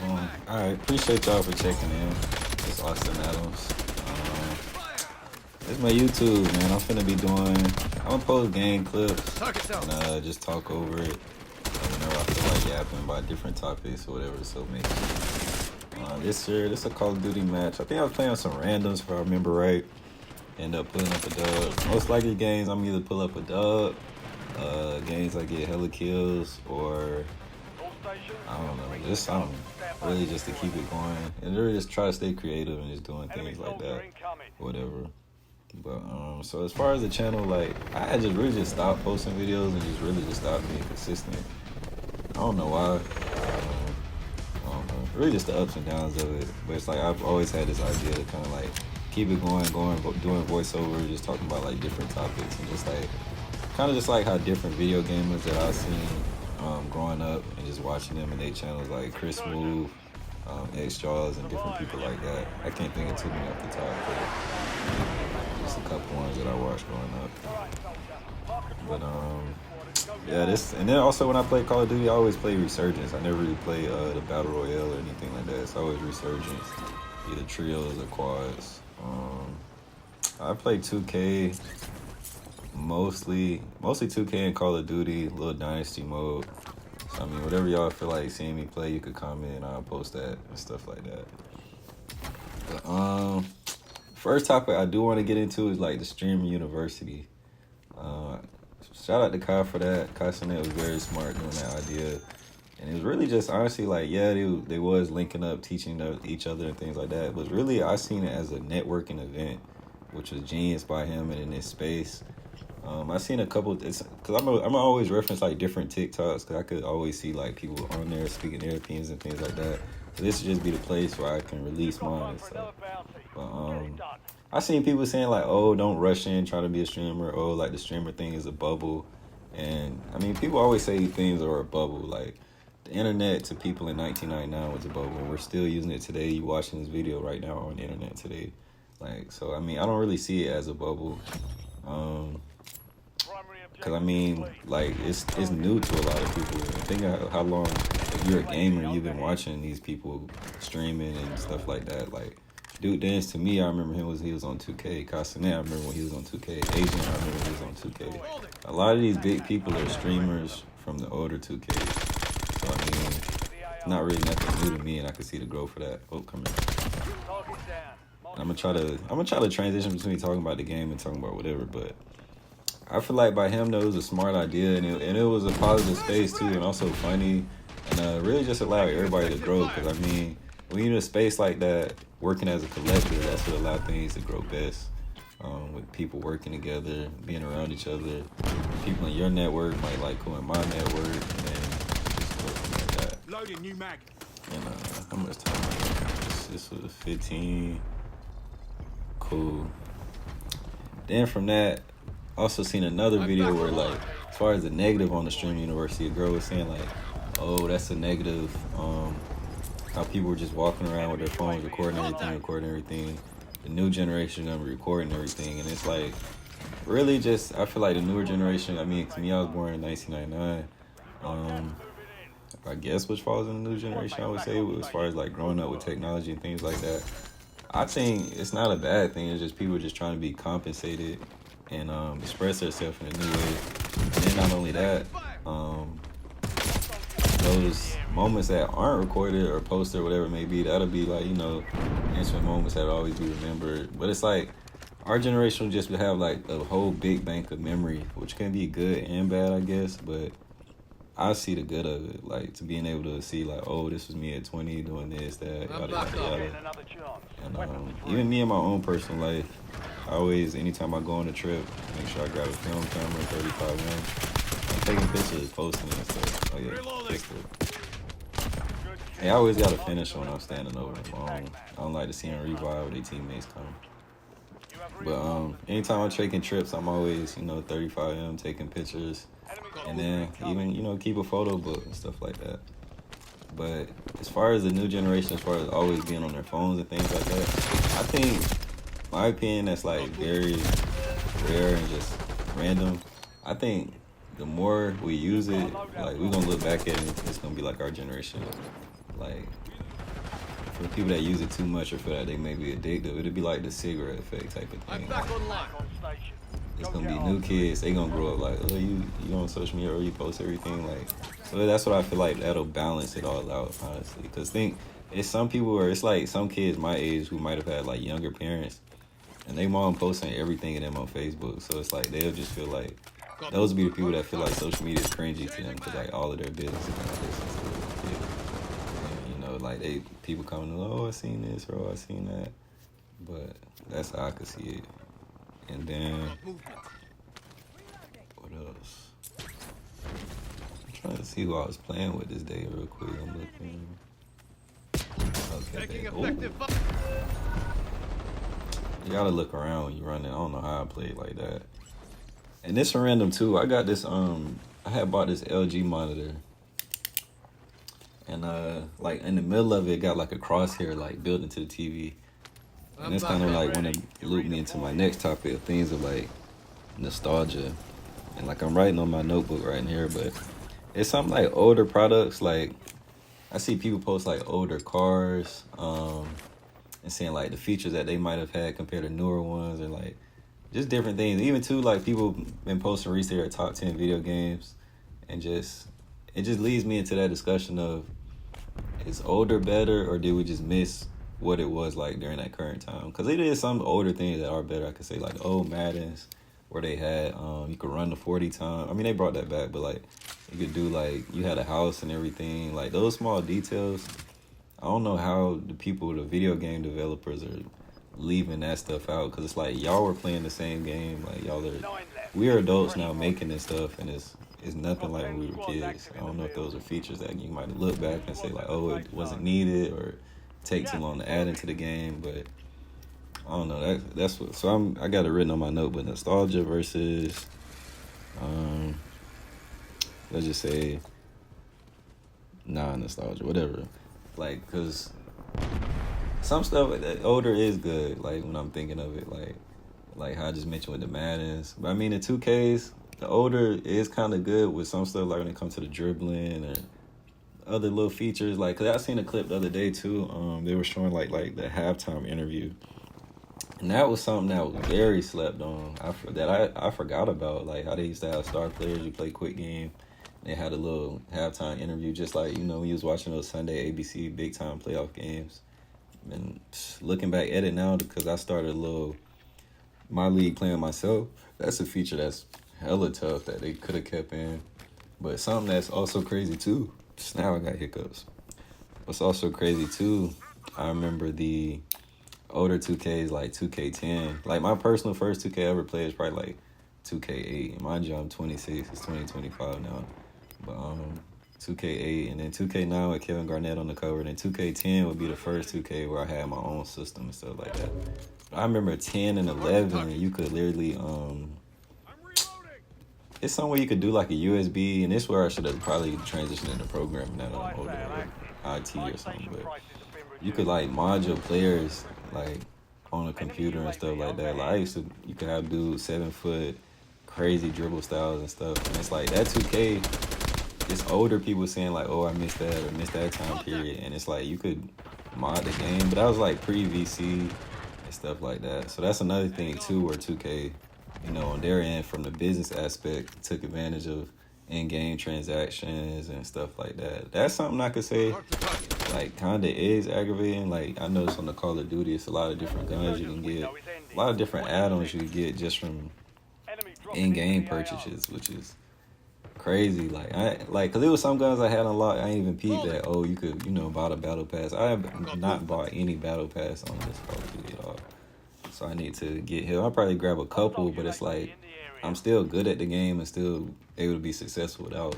Alright, appreciate y'all for checking in. It's Austin Adams. It's my YouTube, man. I'm gonna post game clips and just talk over it. Whenever I feel like yapping about different topics or whatever, so maybe. This year, this is a Call of Duty match. I think I was playing some randoms, if I remember right. End up pulling up a dub. Most likely games, I'm either pull up a dub, games I get hella kills, or I don't know, just something. Really just to keep it going. And really just try to stay creative and just doing things like that. Whatever. But so as far as the channel, like I had just really just stopped posting videos and just really just stopped being consistent. I don't know why. I don't know. Really just the ups and downs of it. But it's like I've always had this idea to kind of like keep it going, doing voiceover, just talking about like different topics and just like kind of just like how different video gamers that I've seen growing up and just watching them in their channels, like Chris Move, X Jaws, and different people like that. I can't think of too many off the top, but just a couple ones that I watched growing up. But yeah, this, and then also when I play Call of Duty, I always play Resurgence. I never really play the Battle Royale or anything like that. It's always Resurgence, either trios or quads. I play 2K. Mostly 2K and Call of Duty, little Dynasty mode. So, I mean, whatever y'all feel like seeing me play, you could comment and I'll post that and stuff like that. But, first topic I do want to get into is like the streaming university. Shout out to Kai for that. Kai Cenat was very smart doing that idea. And it was really just honestly like, yeah, they was linking up, teaching each other and things like that. But really, I seen it as a networking event, which was genius by him and in this space. I seen a couple, because I'm always reference like different TikToks, because I could always see like people on there speaking their opinions and things like that. So this would just be the place where I can release mine. So, but I seen people saying like, oh, don't rush in trying to be a streamer. Oh, like the streamer thing is a bubble. And I mean, people always say things are a bubble. Like the internet to people in 1999 was a bubble, and we're still using it today. You watching this video right now on the internet today. Like, so I mean, I don't really see it as a bubble. Cause I mean, like it's new to a lot of people. Think of how long, if you're a gamer, you've been watching these people streaming and stuff like that. Like, Dude Dance, to me, I remember he was on 2K. Kai Cenat, I remember when he was on 2K. Asian, I remember when he was on 2K. A lot of these big people are streamers from the older 2K. So I mean, it's not really nothing new to me, and I can see the growth for that. Oh, come here. I'm gonna try to transition between talking about the game and talking about whatever, but I feel like by him, though, it was a smart idea, and it was a positive space, too, and also funny, and really just allowed everybody to grow, because, I mean, when you're in a space like that, working as a collective, that's what allows things to grow best, with people working together, being around each other. People in your network might like who in my network, and then just go from like that. Loading new mag. And how much time? This was 15. Cool. Then from that, also seen another video where, like, as far as the negative on the stream university, a girl was saying, like, oh, that's a negative, how people were just walking around with their phones, recording everything. The new generation of recording everything, and it's like, really just, I feel like the newer generation, I mean, to me, I was born in 1999, I guess which falls in the new generation, I would say, as far as, like, growing up with technology and things like that. I think it's not a bad thing, it's just people just trying to be compensated and express herself in a new way. And then not only that, those moments that aren't recorded or posted or whatever it may be, that'll be like, you know, instant moments that'll always be remembered. But it's like, our generation will just have like a whole big bank of memory, which can be good and bad, I guess, but I see the good of it, like to being able to see like, oh, this was me at 20 doing this, that, yada, yada, yada. And even me in my own personal life, I always, anytime I go on a trip, make sure I grab a film camera, 35mm. I'm taking pictures, posting it and stuff. Oh yeah, pistol. Hey, I always gotta finish when I'm standing over the phone. I don't like to see them revive when their teammates come. But anytime I'm taking trips, I'm always, 35M taking pictures. And then even, keep a photo book and stuff like that. But as far as the new generation, as far as always being on their phones and things like that, I think, my opinion, that's like very rare and just random. I think the more we use it, like we're gonna look back at it, it's gonna be like our generation. Like for people that use it too much or feel like they may be addictive, it'll be like the cigarette effect type of thing. It's gonna be new kids. They gonna grow up like, oh, you on social media or you post everything like. So that's what I feel like that'll balance it all out, honestly. Because it's some people where it's like some kids my age who might have had like younger parents, and they mom posting everything of them on Facebook. So it's like they'll just feel like those will be the people that feel like social media is cringy to them because like all of their business is gonna listen to it. And, you know, like people coming, oh, I seen this or oh, I seen that. But that's how I could see it. And then what else? I'm trying to see who I was playing with this day real quick. I'm looking. Okay. You gotta look around when you run it. I don't know how I played like that. And this random too. I got this I had bought this LG monitor. And like in the middle of it got like a crosshair like built into the TV. And it's kind of like when it looped me into my next topic of things of like nostalgia. And like I'm writing on my notebook right in here, but it's something like older products. Like I see people post like older cars and saying like the features that they might have had compared to newer ones, or like just different things. Even too, like people been posting recently their top 10 video games, and it just leads me into that discussion of, is older better, or did we just miss what it was like during that current time? Because it is some older things that are better. I could say like old Maddens, where they had you could run the 40 time. I mean, they brought that back, but like you could do like you had a house and everything. Like those small details. I don't know how the video game developers are leaving that stuff out, because it's like y'all were playing the same game. Like we're adults now making this stuff, and it's nothing like when we were kids. I don't know if those are features that you might look back and say like, oh, it wasn't needed or take too long to add into the game, but I don't know. That's what. So I got it written on my notebook. Nostalgia versus, let's just say, non-nostalgia, whatever. Like, cause some stuff older is good. Like when I'm thinking of it, like how I just mentioned with the Maddens. But I mean the 2Ks, the older is kind of good with some stuff. Like when it comes to the dribbling and other little features, like, cause I seen a clip the other day too. They were showing like the halftime interview, and that was something that was very slept on. I forgot about, like how they used to have star players who play quick game. They had a little halftime interview, just like, you know, when you was watching those Sunday ABC big time playoff games. And looking back at it now, because I started my league playing myself, that's a feature that's hella tough that they could have kept in. But something that's also crazy too. Now I got hiccups. What's also crazy too, I remember the older 2Ks, like 2K10. Like my personal first 2K I ever played is probably like 2K8. And mind you, I'm 26. It's 2025 now. But 2K8, and then 2K9 with Kevin Garnett on the cover. And then 2K10 would be the first 2K where I had my own system and stuff like that. But I remember 10 and 11, you could literally it's somewhere you could do like a USB, and this is where I should have probably transitioned into programming that I'm older, like IT or something. But you could like mod your players like on a computer and stuff like that. Like you could have dudes 7 foot, crazy dribble styles and stuff. And it's like that 2K, it's older people saying like, oh, I missed that or missed that time period. And it's like you could mod the game, but that was like pre-VC and stuff like that. So that's another thing too, where 2K, you know, on their end, from the business aspect, took advantage of in-game transactions and stuff like that. That's something I could say, like, kind of is aggravating. Like, I noticed on the Call of Duty, it's a lot of different guns you can get, a lot of different add-ons you can get just from in-game purchases, which is crazy. Like, cause there was some guns I had unlocked, I ain't even peeped that, oh, you could, you know, buy the battle pass. I have not bought any battle pass on this Call of Duty at all. So I need to get here. I'll probably grab a couple, but it's like I'm still good at the game and still able to be successful without.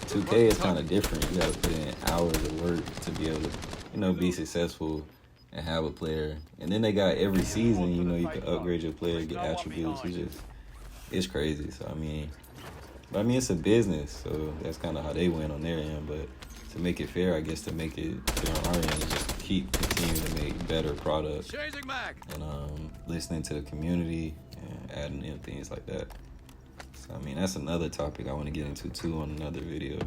2K is kind of different. You got to put in hours of work to be able to, you know, be successful and have a player. And then they got every season, you know, you can upgrade your player, get attributes. It's crazy. So I mean, it's a business, so that's kind of how they went on their end. But to make it fair, I guess to make it fair on our end, is just continue to make better products and listening to the community and adding in things like that. So I mean, that's another topic I want to get into too on another video.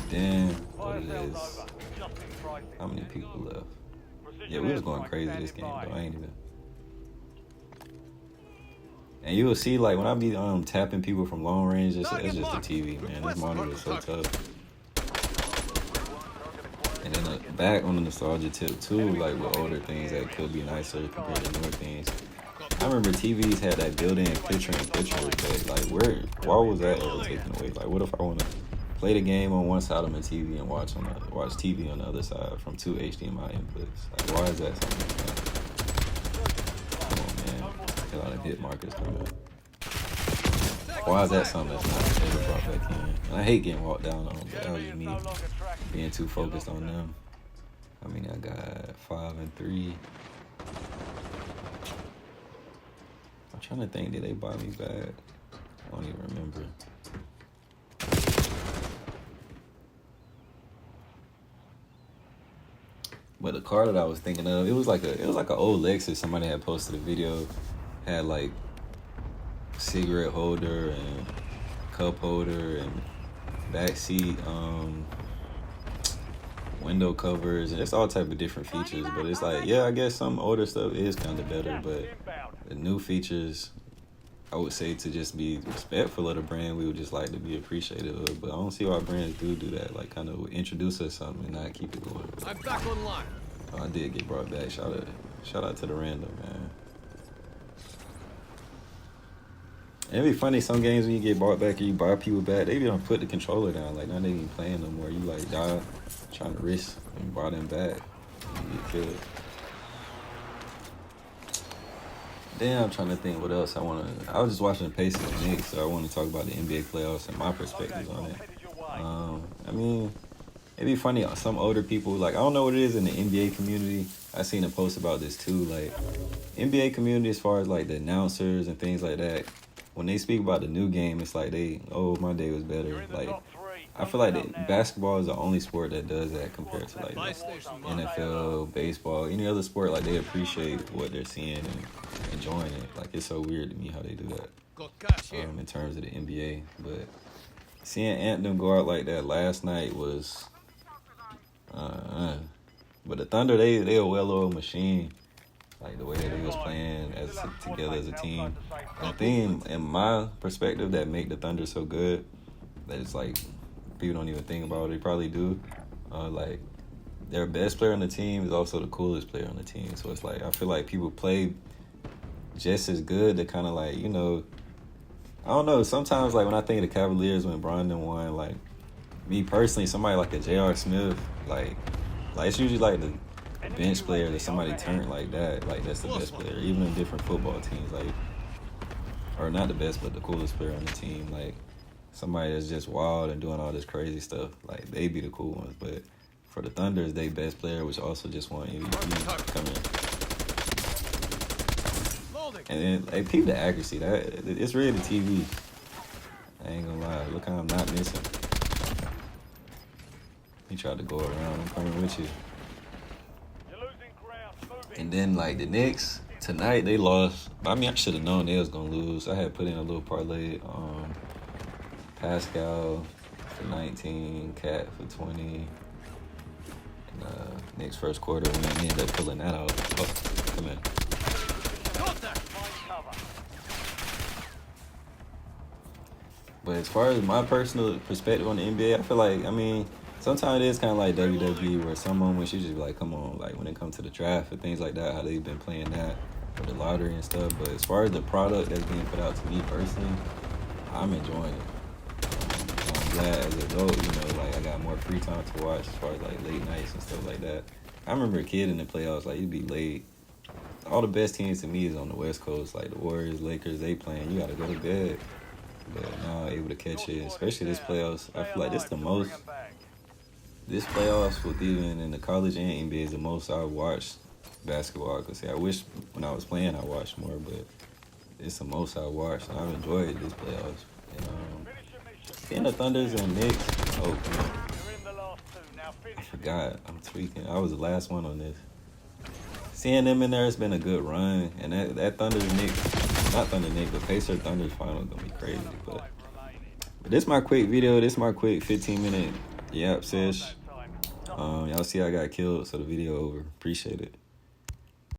Then what it is, how many people left? Yeah, we was going crazy this game, though. I ain't even. And you will see, like, when I be tapping people from long range, it's just the TV, man. This monitor is so tough. And then back on the nostalgia tip, too, like, with older things that could be nicer compared to newer things. I remember TVs had that built-in picture-in-picture effect. Like, why was that ever taken away? Like, what if I want to play the game on one side of my TV and watch TV on the other side from 2 HDMI inputs? Like, why is that something like that? Come on, man. A lot of hit markers coming. Why is that something that's not ever brought back in? And I hate getting walked down on, but that was just me being too focused on them. I mean, I got 5 and 3. I'm trying to think, did they buy me back? I don't even remember. But the car that I was thinking of, it was like an old Lexus. Somebody had posted a video, had like cigarette holder and cup holder and backseat window covers, and it's all type of different features. But it's like, yeah, I guess some older stuff is kind of better, but the new features, I would say, to just be respectful of the brand, we would just like to be appreciative of. But I don't see why brands do that, like kind of introduce us something and not keep it going. I'm back online. Oh, I did get brought back. Shout out to the random, man. It'd be funny, some games when you get brought back or you buy people back, they don't put the controller down. Like, not even playing no more. You like die trying to risk and buy them back and get killed. Then I'm trying to think what else I was just watching the Pacers and Knicks, so I want to talk about the NBA playoffs and my perspectives on it. I mean, it'd be funny, some older people, like, I don't know what it is in the NBA community. I seen a post about this too, like, NBA community as far as like the announcers and things like that, when they speak about the new game, it's like my day was better. Like, I feel like basketball is the only sport that does that compared to like NFL, baseball, any other sport. Like, they appreciate what they're seeing and enjoying it. Like, it's so weird to me how they do that in terms of the NBA. But seeing Anthem go out like that last night was, but the Thunder, they a well-oiled machine. Like, the way that they was playing together as a team. And the thing, in my perspective, that make the Thunder so good, that it's like, people don't even think about it. They probably do. Like, their best player on the team is also the coolest player on the team. So it's like, I feel like people play just as good to kind of like, you know, I don't know. Sometimes, like, when I think of the Cavaliers when Brogdon won, like, me personally, somebody like a J.R. Smith, like it's usually like the bench player that somebody turned like that. Like, that's the best player, even in different football teams. Like, or not the best, but the coolest player on the team. Like, somebody that's just wild and doing all this crazy stuff. Like, they be the cool ones. But for the Thunder, they best player, which also just won MVP, coming. And then, hey, peep the accuracy. It's really the TV. I ain't gonna lie. Look how I'm not missing. He tried to go around. I'm coming with you. And then, like, the Knicks, tonight, they lost. I mean, I should have known they was going to lose. I had put in a little parlay. Pascal for 19, Cat for 20. And Knicks first quarter win. We ended up pulling that out. Oh, come in. But as far as my personal perspective on the NBA, I feel like, I mean, sometimes it is kind of like WWE, where some moments you just be like, come on, like when it comes to the draft and things like that, how they've been playing that with the lottery and stuff. But as far as the product that's being put out to me personally, I'm enjoying it. I'm glad as an adult, you know, like, I got more free time to watch as far as like late nights and stuff like that. I remember a kid in the playoffs, like, you'd be late. All the best teams to me is on the West Coast, like the Warriors, Lakers, they playing. You got to go to bed. But now I'm able to catch it, especially this playoffs. I feel like this playoffs, with even in the college and NBA, is the most I've watched basketball. Because, see, I wish when I was playing I watched more, but it's the most I watched. And I've enjoyed this playoffs. And seeing the Thunders and Knicks, oh, come on. I forgot. I'm tweaking. I was the last one on this. Seeing them in there, it's been a good run. And that Thunders Knicks, not Thunder Knicks, but Pacers Thunders final is going to be crazy. But this is my quick video. This is my quick 15-minute yap sesh. Y'all see I got killed, so the video over. Appreciate it.